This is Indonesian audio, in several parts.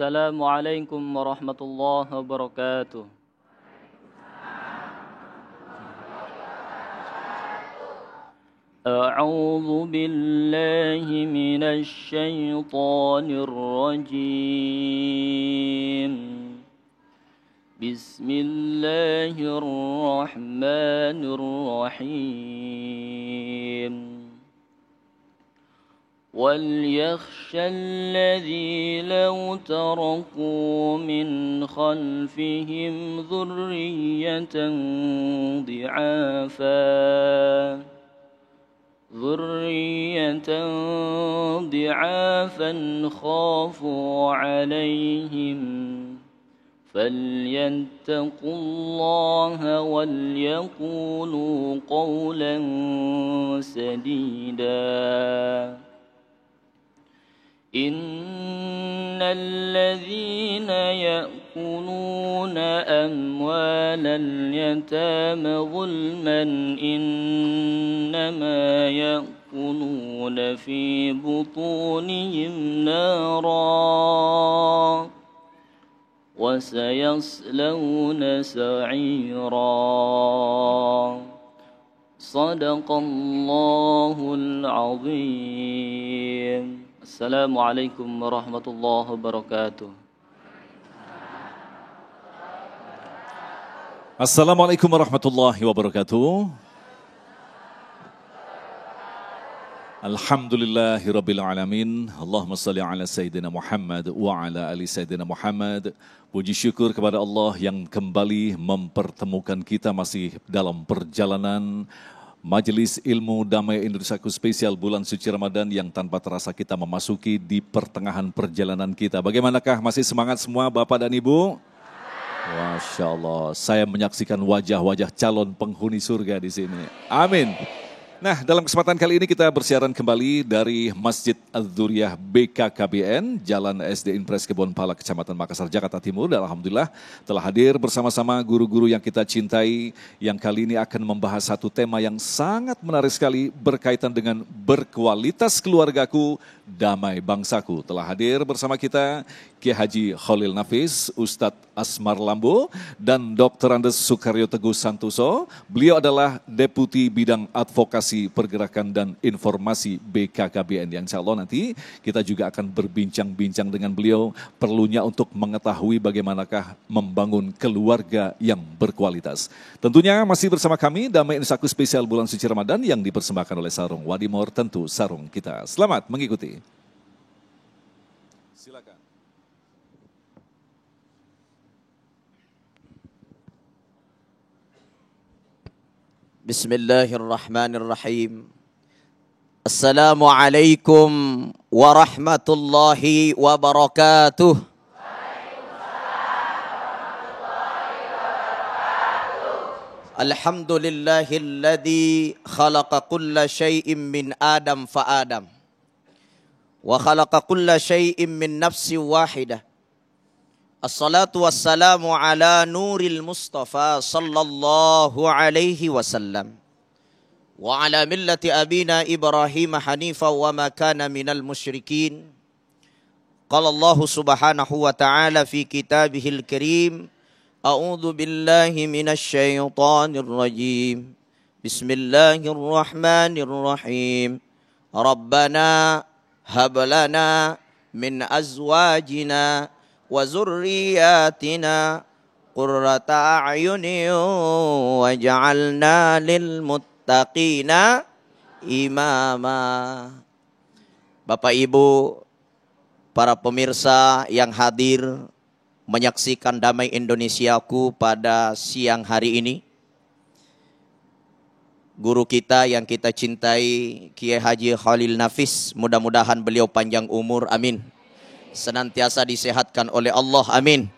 Assalamualaikum warahmatullahi wabarakatuh. أعوذ بالله من الشيطان الرجيم. بسم الله الرحمن الرحيم. وليخشى الذي لو تركوا من خلفهم ذرية ضعافا خافوا عليهم فليتقوا الله وليقولوا قولا سديدا. إن الذين يأكلون أموال اليتامى ظلما إنما يأكلون في بطونهم نارا وسيصلون سعيرا. صدق الله العظيم. Assalamualaikum warahmatullahi wabarakatuh. Assalamualaikum warahmatullahi wabarakatuh. Alhamdulillahirabbil alamin. Allahumma shalli ala sayyidina Muhammad wa ala ali sayyidina Muhammad. Puji syukur kepada Allah yang kembali mempertemukan kita masih dalam perjalanan Majelis Ilmu Damai Indonesiaku spesial bulan suci Ramadan yang tanpa terasa kita memasuki di pertengahan perjalanan kita. Bagaimanakah, masih semangat semua Bapak dan Ibu? Masya Allah, saya menyaksikan wajah-wajah calon penghuni surga di sini. Amin. Nah, dalam kesempatan kali ini kita bersiaran kembali dari Masjid Az-Zuriyah BKKBN, Jalan SD Impres Kebonpala, Kecamatan Makassar, Jakarta Timur. Dan alhamdulillah telah hadir bersama-sama guru-guru yang kita cintai, yang kali ini akan membahas satu tema yang sangat menarik sekali berkaitan dengan berkualitas keluargaku, damai bangsaku. Telah hadir bersama kita Kiai Haji Khalil Nafis, Ustadz Asmar Lambo, dan Dr. Andes Sukaryo Teguh Santoso. Beliau adalah Deputi Bidang Advokasi Pergerakan dan Informasi BKKBN, yang insya Allah nanti kita juga akan berbincang-bincang dengan beliau perlunya untuk mengetahui bagaimanakah membangun keluarga yang berkualitas. Tentunya masih bersama kami Damai Indonesiaku spesial bulan suci Ramadan yang dipersembahkan oleh Sarung Wadimor, tentu sarung kita. Selamat mengikuti. Silakan. Bismillahirrahmanirrahim. Assalamualaikum warahmatullahi wabarakatuh. Alhamdulillahilladzi khalaqa kulla syai'in min Adam fa Adam wa khalaqa kulla syai'in min nafsin wahidah. Assalatu wassalamu ala nuril Mustafa sallallahu alaihi wasallam wa ala millati abina Ibrahim hanifa wa ma kana minal musyrikin. Qala Allah subhanahu wa ta'ala fi kitabihil karim, a'udzu billahi minasy syaithanir rajim. Bismillahirrahmanirrahim. Rabbana hab lana min azwajina wa zurriyatina qurrata a'yunin waj'alna lil muttaqina imama. Bapak Ibu, para pemirsa yang hadir menyaksikan Damai Indonesiaku pada siang hari ini, guru kita yang kita cintai Kiai Haji Khalil Nafis, mudah-mudahan beliau panjang umur, amin. Senantiasa disehatkan oleh Allah, amin.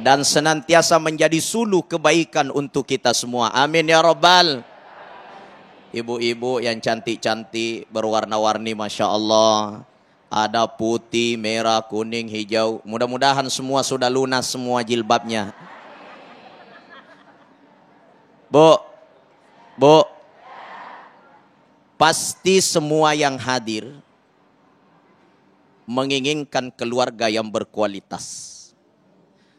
Dan senantiasa menjadi suluh kebaikan untuk kita semua, amin ya Rabbal. Ibu-ibu yang cantik-cantik, berwarna-warni, Masya Allah. Ada putih, merah, kuning, hijau. Mudah-mudahan semua sudah lunas semua jilbabnya. Bu, pasti semua yang hadir menginginkan keluarga yang berkualitas.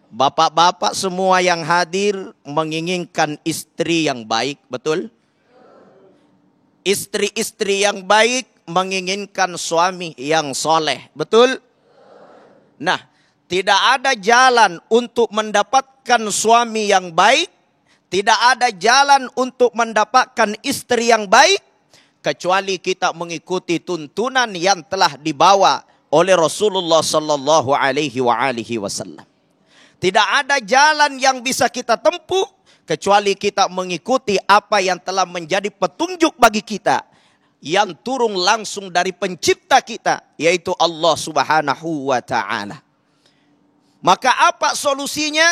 Bapak-bapak semua yang hadir menginginkan istri yang baik, betul? Istri-istri yang baik menginginkan suami yang soleh, betul? Nah, tidak ada jalan untuk mendapatkan suami yang baik, tidak ada jalan untuk mendapatkan istri yang baik, kecuali kita mengikuti tuntunan yang telah dibawa oleh Rasulullah sallallahu alaihi wasallam. Tidak ada jalan yang bisa kita tempuh kecuali kita mengikuti apa yang telah menjadi petunjuk bagi kita, yang turun langsung dari pencipta kita, yaitu Allah Subhanahu wa ta'ala. Maka apa solusinya?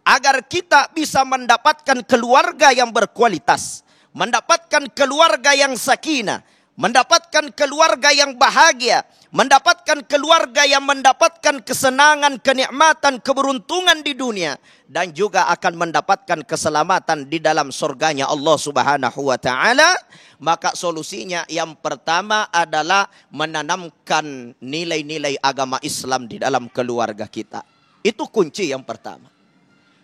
Agar kita bisa mendapatkan keluarga yang berkualitas, mendapatkan keluarga yang sakinah, mendapatkan keluarga yang bahagia, mendapatkan keluarga yang mendapatkan kesenangan, kenikmatan, keberuntungan di dunia, dan juga akan mendapatkan keselamatan di dalam surganya Allah Subhanahu wa ta'ala. Maka solusinya yang pertama adalah menanamkan nilai-nilai agama Islam di dalam keluarga kita. Itu kunci yang pertama.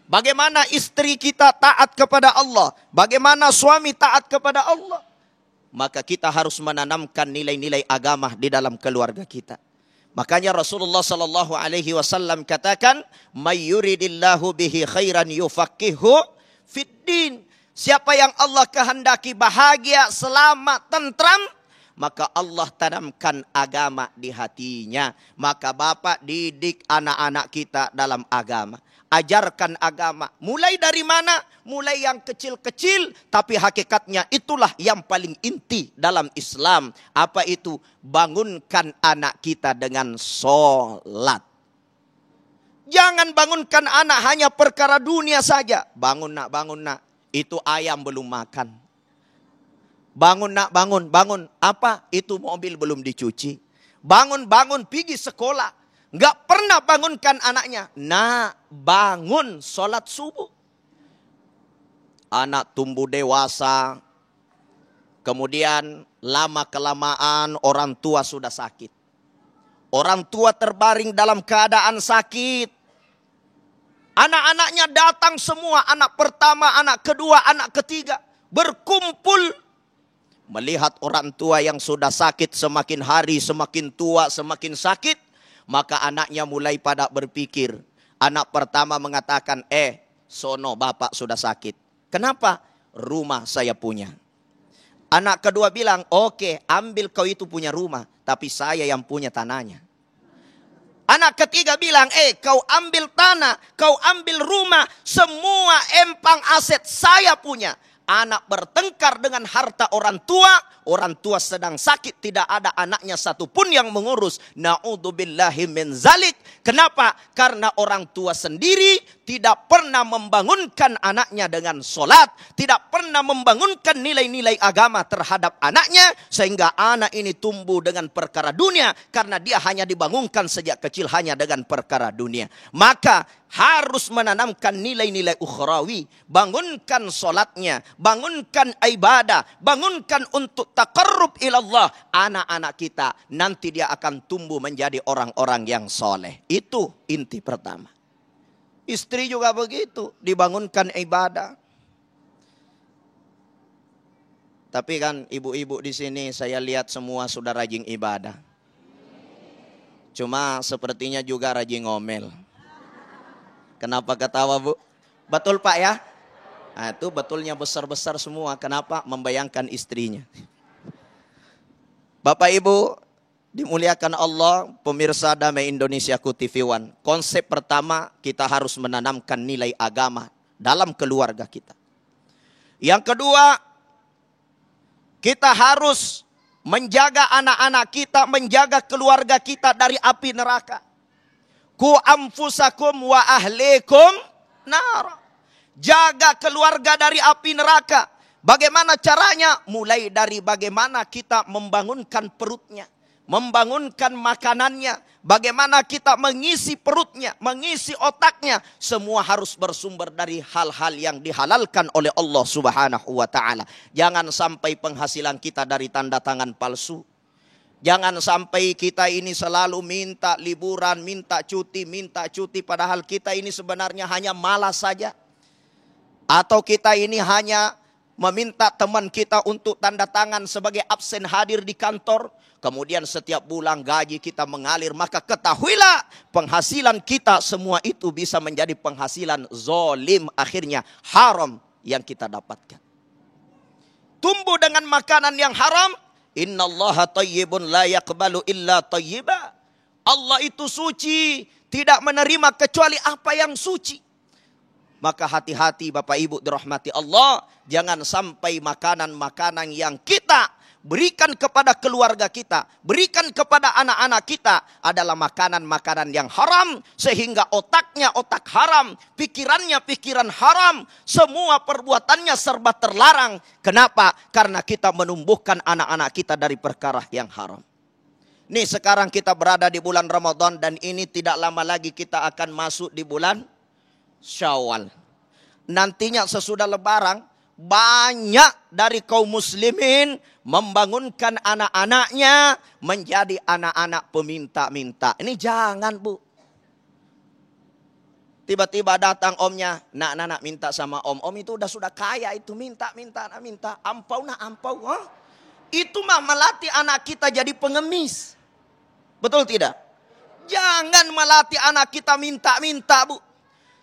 Bagaimana istri kita taat kepada Allah, bagaimana suami taat kepada Allah, maka kita harus menanamkan nilai-nilai agama di dalam keluarga kita. Makanya Rasulullah sallallahu alaihi wasallam katakan, "May yuridillahu bihi khairan yufaqihu fiddin." Siapa yang Allah kehendaki bahagia, selamat, tentram, maka Allah tanamkan agama di hatinya. Maka Bapak didik anak-anak kita dalam agama. Ajarkan agama. Mulai dari mana? Mulai yang kecil-kecil, tapi hakikatnya itulah yang paling inti dalam Islam. Apa itu? Bangunkan anak kita dengan sholat. Jangan bangunkan anak hanya perkara dunia saja. Bangun nak, bangun nak. Itu ayam belum makan. Bangun nak, bangun, bangun. Apa? Itu mobil belum dicuci. Bangun, bangun, pergi sekolah. Enggak pernah bangunkan anaknya. Nah, bangun sholat subuh. Anak tumbuh dewasa. Kemudian lama-kelamaan orang tua sudah sakit. Orang tua terbaring dalam keadaan sakit. Anak-anaknya datang semua. Anak pertama, anak kedua, anak ketiga. Berkumpul. Melihat orang tua yang sudah sakit semakin hari, semakin tua, semakin sakit. Maka anaknya mulai pada berpikir. Anak pertama mengatakan, sono bapak sudah sakit. Kenapa? Rumah saya punya. Anak kedua bilang, oke, ambil kau itu punya rumah. Tapi saya yang punya tanahnya. Anak ketiga bilang, kau ambil tanah, kau ambil rumah. Semua empang aset saya punya. Anak bertengkar dengan harta orang tua. Orang tua sedang sakit, tidak ada anaknya satupun yang mengurus. Na'udzubillahi min zalik. Kenapa? Karena orang tua sendiri tidak pernah membangunkan anaknya dengan sholat. Tidak pernah membangunkan nilai-nilai agama terhadap anaknya. Sehingga anak ini tumbuh dengan perkara dunia. Karena dia hanya dibangunkan sejak kecil hanya dengan perkara dunia. Maka harus menanamkan nilai-nilai ukhrawi. Bangunkan sholatnya. Bangunkan ibadah. Bangunkan untuk taqarrub ilallah. Anak-anak kita nanti dia akan tumbuh menjadi orang-orang yang soleh. Itu inti pertama. Istri juga begitu. Dibangunkan ibadah. Tapi kan ibu-ibu di sini saya lihat semua sudah rajin ibadah. Cuma sepertinya juga rajin ngomel. Kenapa ketawa bu? Betul pak ya? Nah, itu betulnya besar-besar semua. Kenapa? Membayangkan istrinya. Bapak Ibu dimuliakan Allah, pemirsa Damai Indonesiaku TV One. Konsep pertama, kita harus menanamkan nilai agama dalam keluarga kita. Yang kedua, kita harus menjaga anak-anak kita, menjaga keluarga kita dari api neraka. Ku anfusakum wa ahlikum nar. Jaga keluarga dari api neraka. Bagaimana caranya? Mulai dari bagaimana kita membangunkan perutnya, membangunkan makanannya, bagaimana kita mengisi perutnya, mengisi otaknya. Semua harus bersumber dari hal-hal yang dihalalkan oleh Allah Subhanahu wa ta'ala. Jangan sampai penghasilan kita dari tanda tangan palsu. Jangan sampai kita ini selalu minta liburan, minta cuti, padahal kita ini sebenarnya hanya malas saja. Atau kita ini hanya meminta teman kita untuk tanda tangan sebagai absen hadir di kantor. Kemudian setiap bulan gaji kita mengalir. Maka ketahuilah penghasilan kita semua itu bisa menjadi penghasilan zolim. Akhirnya haram yang kita dapatkan. Tumbuh dengan makanan yang haram. Innallaha tayyibun la yaqbalu illa tayyiba. Allah itu suci. Tidak menerima kecuali apa yang suci. Maka hati-hati Bapak Ibu dirahmati Allah. Jangan sampai makanan-makanan yang kita berikan kepada keluarga kita, berikan kepada anak-anak kita adalah makanan-makanan yang haram. Sehingga otaknya otak haram, pikirannya pikiran haram. Semua perbuatannya serba terlarang. Kenapa? Karena kita menumbuhkan anak-anak kita dari perkara yang haram. Nih sekarang kita berada di bulan Ramadan dan ini tidak lama lagi kita akan masuk di bulan Syawal. Nantinya sesudah Lebaran, banyak dari kaum muslimin membangunkan anak-anaknya menjadi anak-anak peminta-minta. Ini jangan bu. Tiba-tiba datang omnya, nak minta sama om. Om itu sudah kaya itu, minta. Ampau. Huh? Itu mah melatih anak kita jadi pengemis. Betul tidak? Jangan melatih anak kita minta bu.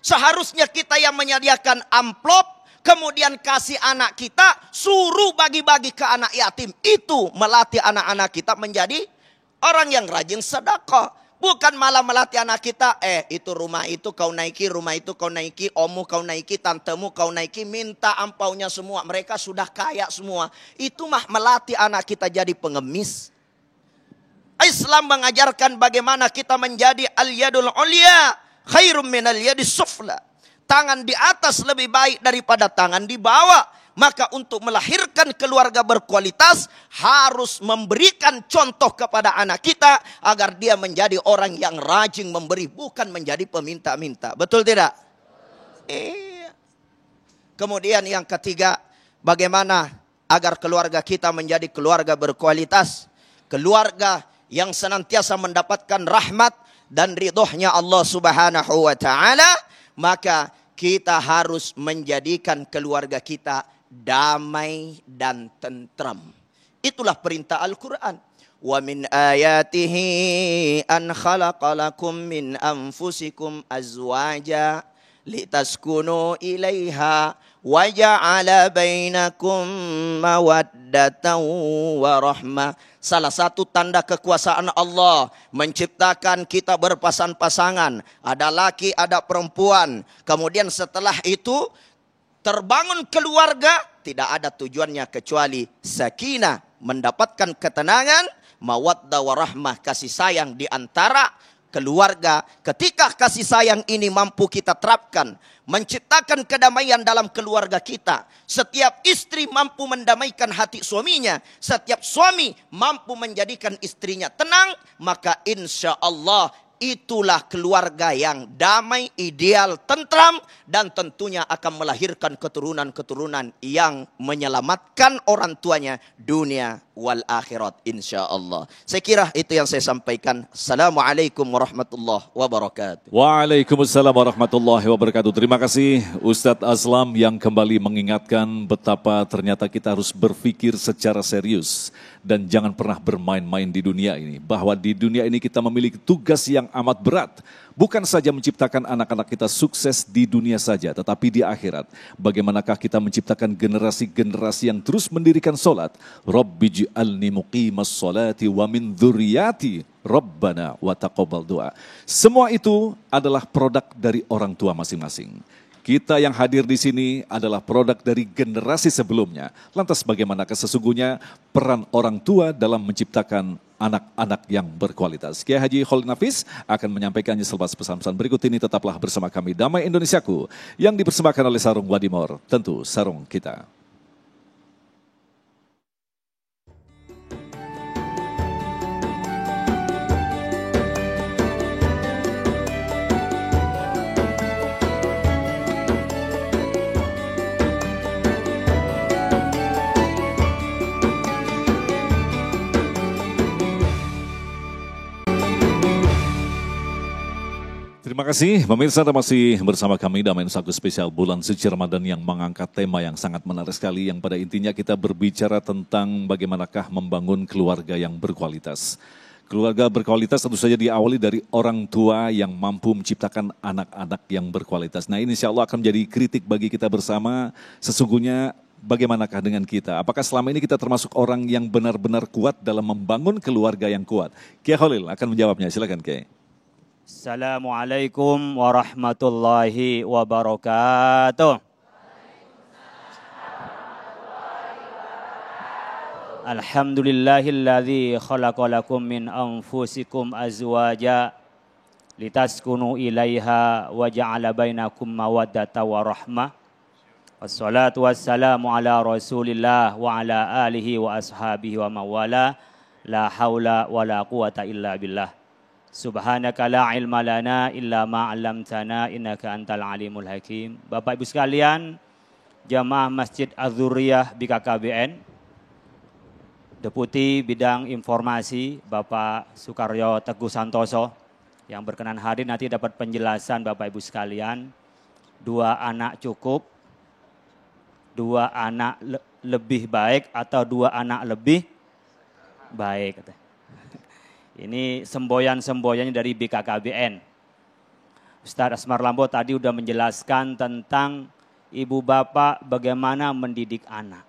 Seharusnya kita yang menyediakan amplop, kemudian kasih anak kita, suruh bagi-bagi ke anak yatim. Itu melatih anak-anak kita menjadi orang yang rajin sedekah. Bukan malah melatih anak kita, itu rumah itu kau naiki, rumah itu kau naiki, ommu kau naiki, tantemu kau naiki, minta ampaunya semua. Mereka sudah kaya semua. Itu mah melatih anak kita jadi pengemis. Islam mengajarkan bagaimana kita menjadi al-yadul ulya khairum minal yadis sufla. Tangan di atas lebih baik daripada tangan di bawah. Maka untuk melahirkan keluarga berkualitas harus memberikan contoh kepada anak kita agar dia menjadi orang yang rajin memberi, bukan menjadi peminta-minta. Betul tidak? Iya. Kemudian yang ketiga, bagaimana agar keluarga kita menjadi keluarga berkualitas, keluarga yang senantiasa mendapatkan rahmat dan ridhonya Allah Subhanahu wa taala. Maka kita harus menjadikan keluarga kita damai dan tentram. Itulah perintah Al-Quran. Wa min ayatihi an khalaqalakum min anfusikum azwaja litaskunu ilaiha wa ja'ala bainakum mawaddatan wa rahmah. Salah satu tanda kekuasaan Allah menciptakan kita berpasang-pasangan. Ada laki, ada perempuan. Kemudian setelah itu terbangun keluarga. Tidak ada tujuannya kecuali sakinah, mendapatkan ketenangan, mawaddah warahmah, kasih sayang di antara keluarga. Ketika kasih sayang ini mampu kita terapkan, menciptakan kedamaian dalam keluarga kita. Setiap istri mampu mendamaikan hati suaminya. Setiap suami mampu menjadikan istrinya tenang. Maka insya Allah itulah keluarga yang damai, ideal, tentram. Dan tentunya akan melahirkan keturunan-keturunan yang menyelamatkan orang tuanya dunia wal akhirat insya Allah. Saya kira itu yang saya sampaikan. Assalamualaikum warahmatullahi wabarakatuh. Waalaikumsalam warahmatullahi wabarakatuh. Terima kasih Ustadz Azlam yang kembali mengingatkan betapa ternyata kita harus berpikir secara serius. Dan jangan pernah bermain-main di dunia ini. Bahwa di dunia ini kita memiliki tugas yang amat berat. Bukan saja menciptakan anak-anak kita sukses di dunia saja, tetapi di akhirat. Bagaimanakah kita menciptakan generasi-generasi yang terus mendirikan solat. Rabbij'alni muqimas solati wa min dzurriyyati Rabbana wa taqabbal doa. Semua itu adalah produk dari orang tua masing-masing. Kita yang hadir di sini adalah produk dari generasi sebelumnya. Lantas bagaimanakah sesungguhnya peran orang tua dalam menciptakan anak-anak yang berkualitas? Kiai Haji Khalid Nafis akan menyampaikannya selepas pesan-pesan berikut ini. Tetaplah bersama kami Damai Indonesiaku yang dipersembahkan oleh Sarung Wadimor. Tentu sarung kita. kasih pemirsa, Anda masih bersama kami dalam satu spesial bulan suci Ramadan yang mengangkat tema yang sangat menarik sekali, yang pada intinya kita berbicara tentang bagaimanakah membangun keluarga yang berkualitas. Keluarga berkualitas tentu saja diawali dari orang tua yang mampu menciptakan anak-anak yang berkualitas. Nah, ini insya Allah akan menjadi kritik bagi kita bersama. Sesungguhnya bagaimanakah dengan kita? Apakah selama ini kita termasuk orang yang benar-benar kuat dalam membangun keluarga yang kuat? Kiai Khalil akan menjawabnya, silakan Kiai. Assalamualaikum warahmatullahi wabarakatuh. Alhamdulillahilladzi khalaqalakum min anfusikum azwaja litaskunu ilaiha wa ja'ala bainakum mawaddata wa rahmah. Wassalatu wassalamu ala Rasulillah wa ala alihi wa ashabihi wa mawala. La haula wa la quwata illa billah. Subhanaka la ilma lana illa ma 'allamtana innaka antal alimul hakim. Bapak Ibu sekalian, jamaah Masjid Az-Dzurriyah BKKBN, Deputi Bidang Informasi Bapak Sukaryo Teguh Santoso yang berkenan hadir nanti dapat penjelasan Bapak Ibu sekalian. 2 anak cukup, 2 anak lebih baik atau 2 anak lebih baik. Ini semboyan-semboyannya dari BKKBN. Ustadz Asmar Lambo tadi udah menjelaskan tentang ibu bapak bagaimana mendidik anak.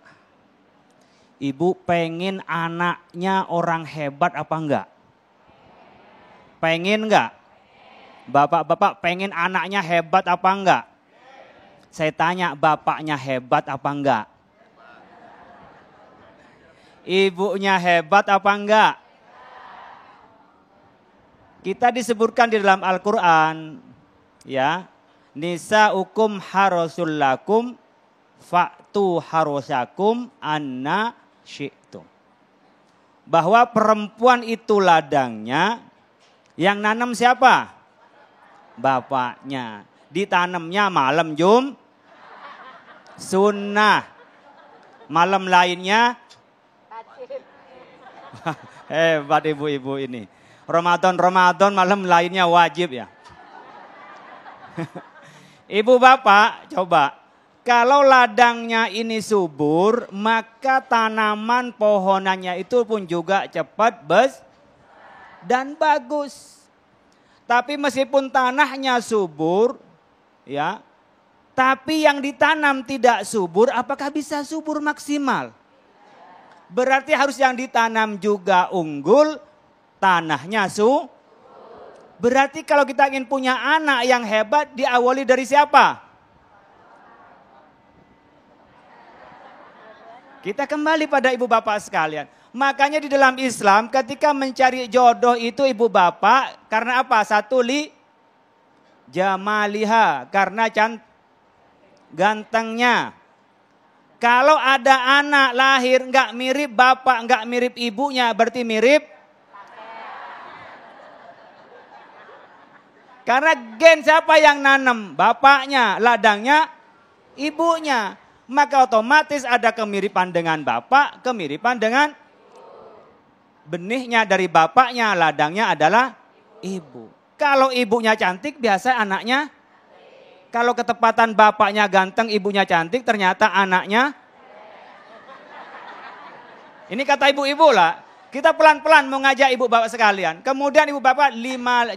Ibu pengen anaknya orang hebat apa enggak? Pengen enggak? Bapak-bapak pengen anaknya hebat apa enggak? Saya tanya, bapaknya hebat apa enggak? Ibunya hebat apa enggak? Kita disebutkan di dalam Al-Quran, ya, nisa'ukum harasul lakum fa'tu harasakum anna syi'tum. Bahwa perempuan itu ladangnya, yang nanam siapa? Bapaknya. Ditanamnya malam sunnah. Malam lainnya hebat ibu-ibu ini. Ramadan malam lainnya wajib ya. Ibu bapak coba, kalau ladangnya ini subur, maka tanaman pohonannya itu pun juga cepat dan bagus. Tapi meskipun tanahnya subur, ya, tapi yang ditanam tidak subur, apakah bisa subur maksimal? Berarti harus yang ditanam juga unggul, tanahnya Berarti kalau kita ingin punya anak yang hebat, diawali dari siapa? Kita kembali pada ibu bapak sekalian. Makanya di dalam Islam ketika mencari jodoh itu ibu bapak, karena apa? Satu jamaliha, karena gantengnya. Kalau ada anak lahir nggak mirip bapak, nggak mirip ibunya, berarti mirip. Karena gen siapa yang nanam? Bapaknya, ladangnya ibunya. Maka otomatis ada kemiripan dengan bapak, kemiripan dengan benihnya dari bapaknya, ladangnya adalah ibu. Kalau ibunya cantik, biasa anaknya. Kalau ketepatan bapaknya ganteng, ibunya cantik, ternyata anaknya. Ini kata ibu-ibu lah. Kita pelan-pelan mau ngajak ibu bapak sekalian. Kemudian ibu bapak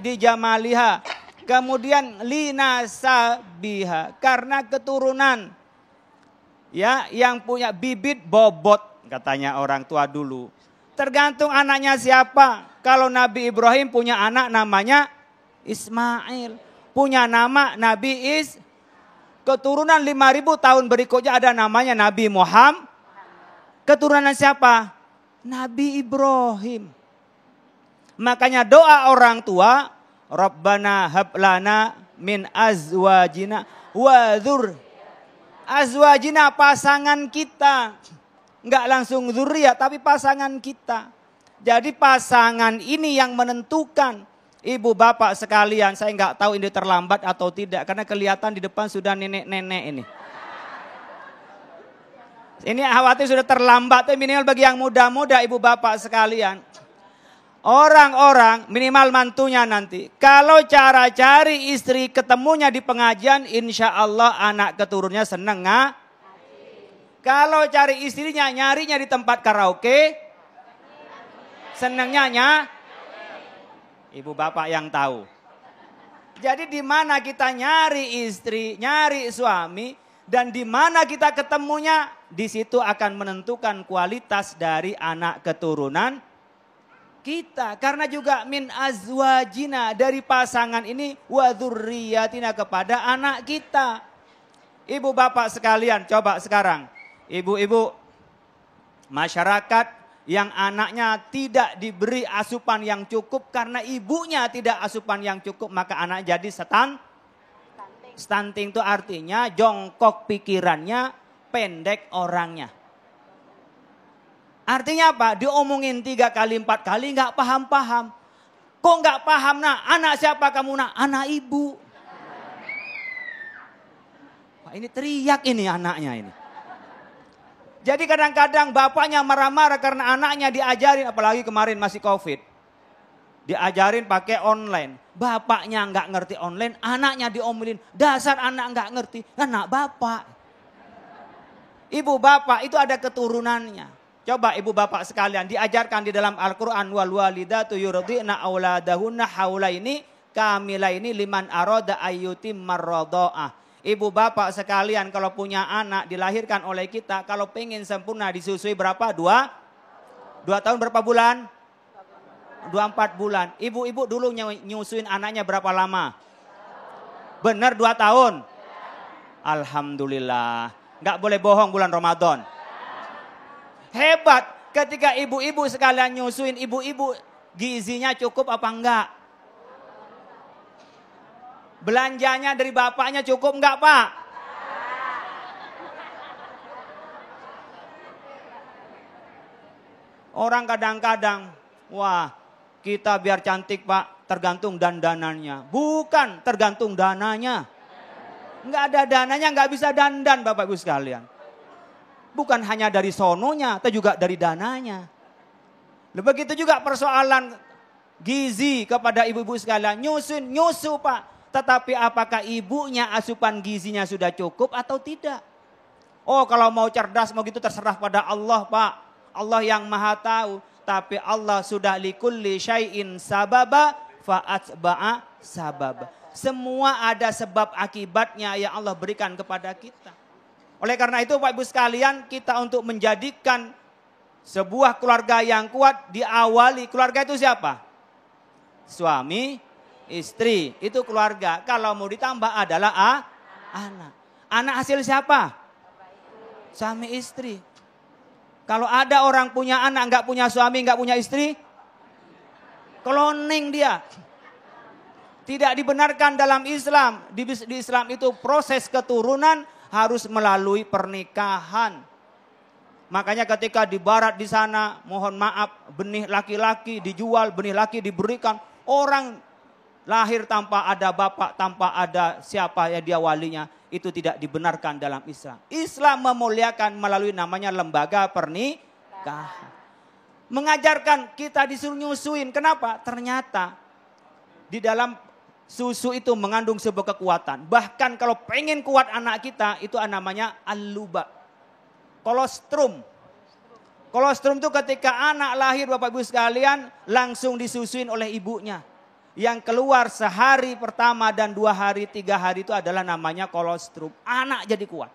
di jamaliha. Kemudian linasabiha. Karena keturunan. Ya, yang punya bibit bobot. Katanya orang tua dulu. Tergantung anaknya siapa. Kalau Nabi Ibrahim punya anak namanya Ismail. Punya nama Nabi Keturunan 5.000 tahun berikutnya ada namanya Nabi Muhammad. Keturunan siapa? Nabi Ibrahim. Makanya doa orang tua, Rabbana hablana min azwajina wa azwajina, pasangan kita. Enggak langsung dzurriyyah tapi pasangan kita. Jadi pasangan ini yang menentukan. Ibu bapak sekalian, saya enggak tahu ini terlambat atau tidak karena kelihatan di depan sudah nenek-nenek ini. Ini khawatir sudah terlambat, minimal bagi yang muda-muda ibu bapak sekalian. Orang-orang minimal mantunya nanti. Kalau cara cari istri ketemunya di pengajian, insya Allah anak keturunnya seneng nggak? Kalau cari istrinya nyarinya di tempat karaoke, senengnya ibu bapak yang tahu. Jadi di mana kita nyari istri, nyari suami, dan di mana kita ketemunya, di situ akan menentukan kualitas dari anak keturunan kita. Karena juga min azwajina, dari pasangan ini, wa dzurriyyatina, kepada anak kita. Ibu bapak sekalian, coba sekarang. Ibu-ibu, masyarakat yang anaknya tidak diberi asupan yang cukup karena ibunya tidak asupan yang cukup, maka anak jadi stunting itu artinya jongkok pikirannya, pendek orangnya. Artinya apa? Diomongin 3 kali 4 kali nggak paham-paham. Kok nggak paham nak? Anak siapa kamu nak? Anak ibu. Wah, ini teriak ini anaknya ini. Jadi kadang-kadang bapaknya marah-marah karena anaknya diajarin, apalagi kemarin masih COVID. Diajarin pakai online. Bapaknya nggak ngerti online, anaknya diomelin. Dasar anak nggak ngerti, anak bapak. Ibu bapak itu ada keturunannya. Coba ibu bapak sekalian diajarkan di dalam Al-Quran. Wal walidatu yurdi'na auladahunna haulaini kamilaini liman arada ayyutim marrada'ah. Ibu bapak sekalian kalau punya anak dilahirkan oleh kita, kalau pengen sempurna disusui berapa? 2 tahun berapa bulan? 24 bulan. Ibu-ibu dulu nyusuin anaknya berapa lama? Benar 2 tahun? Alhamdulillah. Nggak boleh bohong bulan Ramadan. Hebat ketika ibu-ibu sekalian nyusuin, ibu-ibu gizinya cukup apa enggak? Belanjanya dari bapaknya cukup enggak Pak? Orang kadang-kadang, wah kita biar cantik Pak tergantung dandanannya. Bukan tergantung dananya. Enggak ada dananya enggak bisa dandan Bapak Ibu sekalian. Bukan hanya dari sononya, tapi juga dari dananya. Begitu juga persoalan gizi kepada ibu-ibu sekalian. Nyusu Pak. Tetapi apakah ibunya asupan gizinya sudah cukup atau tidak? Oh kalau mau cerdas mau gitu terserah pada Allah Pak. Allah yang maha tahu. Tapi Allah sudah likulli syai'in sababa fa'atba'a sababa. Semua ada sebab akibatnya yang Allah berikan kepada kita. Oleh karena itu Pak Ibu sekalian, kita untuk menjadikan sebuah keluarga yang kuat diawali. Keluarga itu siapa? Suami, istri, itu keluarga. Kalau mau ditambah adalah anak. Anak hasil siapa? Suami istri. Kalau ada orang punya anak, nggak punya suami, nggak punya istri, cloning dia. Tidak dibenarkan dalam Islam. Di Islam itu proses keturunan harus melalui pernikahan. Makanya ketika di barat di sana, mohon maaf, benih laki-laki dijual, benih laki diberikan. Orang lahir tanpa ada bapak, tanpa ada siapa ya dia walinya. Itu tidak dibenarkan dalam Islam. Islam memuliakan melalui namanya lembaga pernikahan. Mengajarkan kita disuruh nyusuin. Kenapa? Ternyata di dalam susu itu mengandung sebuah kekuatan. Bahkan kalau pengen kuat anak kita, itu namanya al-luba. Kolostrum. Kolostrum itu ketika anak lahir Bapak Ibu sekalian, langsung disusuin oleh ibunya. Yang keluar sehari pertama dan 2 hari, 3 hari itu adalah namanya kolostrum. Anak jadi kuat.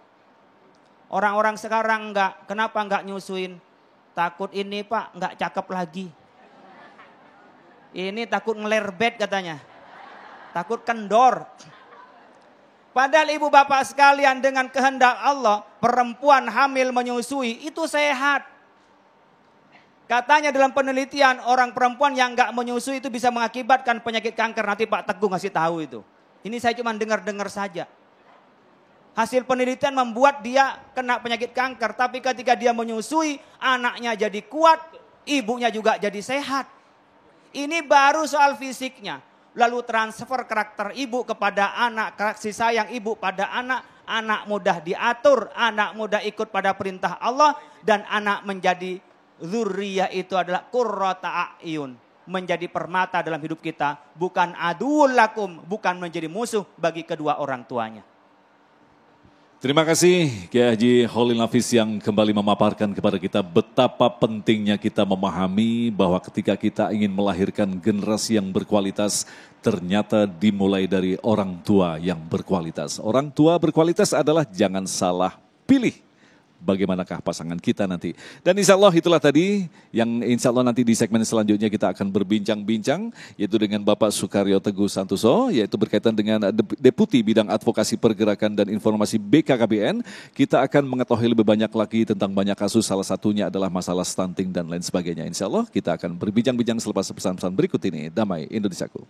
Orang-orang sekarang enggak, kenapa enggak nyusuin? Takut ini Pak, enggak cakep lagi. Ini takut ngelerbet katanya. Takut kendor. Padahal ibu bapak sekalian dengan kehendak Allah, perempuan hamil menyusui itu sehat. Katanya dalam penelitian orang perempuan yang enggak menyusui itu bisa mengakibatkan penyakit kanker. Nanti Pak Teguh ngasih tahu itu. Ini saya cuma dengar-dengar saja. Hasil penelitian membuat dia kena penyakit kanker. Tapi ketika dia menyusui, anaknya jadi kuat, ibunya juga jadi sehat. Ini baru soal fisiknya. Lalu transfer karakter ibu kepada anak, kasih sayang ibu pada anak mudah diatur, anak mudah ikut pada perintah Allah, dan anak menjadi dzurriyyah itu adalah qurrata a'yun. menjadi permata dalam hidup kita. Bukan aduul lakum, bukan menjadi musuh bagi kedua orang tuanya. Terima kasih Kiai Haji Khalil Nafis yang kembali memaparkan kepada kita betapa pentingnya kita memahami bahwa ketika kita ingin melahirkan generasi yang berkualitas, ternyata dimulai dari orang tua yang berkualitas. Orang tua berkualitas adalah jangan salah pilih. Bagaimanakah pasangan kita nanti. Dan insya Allah itulah tadi yang insya Allah nanti di segmen selanjutnya kita akan berbincang-bincang yaitu dengan Bapak Sukaryo Teguh Santoso yaitu berkaitan dengan Deputi Bidang Advokasi Pergerakan dan Informasi BKKBN. Kita akan mengetahui lebih banyak lagi tentang banyak kasus, salah satunya adalah masalah stunting dan lain sebagainya. Insya Allah kita akan berbincang-bincang selepas pesan-pesan berikut ini. Damai Indonesiaku.